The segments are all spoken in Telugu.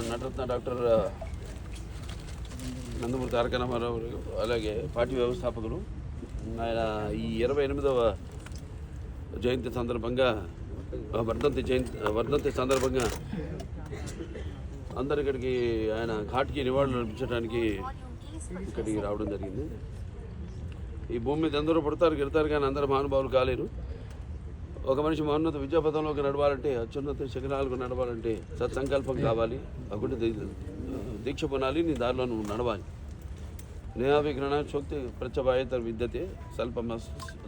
నటరత్న డాక్టర్ నందమూరి తారక రామారావు అలాగే పార్టీ వ్యవస్థాపకులు ఆయన ఈ 28వ జయంతి సందర్భంగా వర్ధంతి సందర్భంగా అందరు ఇక్కడికి ఆయన ఘాట్కి నివాళులు అర్పించడానికి ఇక్కడికి రావడం జరిగింది. ఈ భూమి మీద అందరూ పుడతారు గెడతారు కానీ అందరూ మహానుభావులు కాలేరు. ఒక మనిషి మహోన్నత విద్యాపథంలోకి నడవాలంటే, అత్యున్నత శిఖరాలకు నడవాలంటే సత్సంకల్పం కావాలి, అకుంటి దీక్ష పొనాలి, నీ దారిలో నువ్వు నడవాలి. నేహావిగ్రహణ శోక్తి ప్రత్యభాయత విద్యతే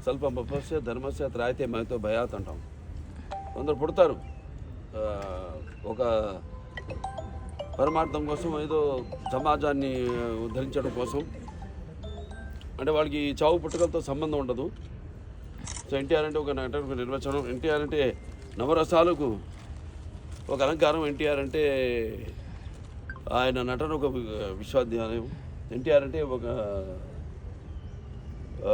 స్వల్పమపస్య ధర్మస్య త్రాయతే మయతో భయాత్ అంటాం. కొందరు పుడతారు ఒక పరమార్థం కోసం, ఏదో సమాజాన్ని ఉద్ధరించడం కోసం, అంటే వాళ్ళకి చావు పుట్టుకలతో సంబంధం ఉండదు. సో ఎన్టీఆర్ అంటే ఒక నటనకు నిర్వచనం, ఎన్టీఆర్ అంటే నవరసాలకు ఒక అలంకారం, ఎన్టీఆర్ అంటే ఆయన నటన ఒక విశ్వవిద్యాలయం, ఎన్టీఆర్ అంటే ఒక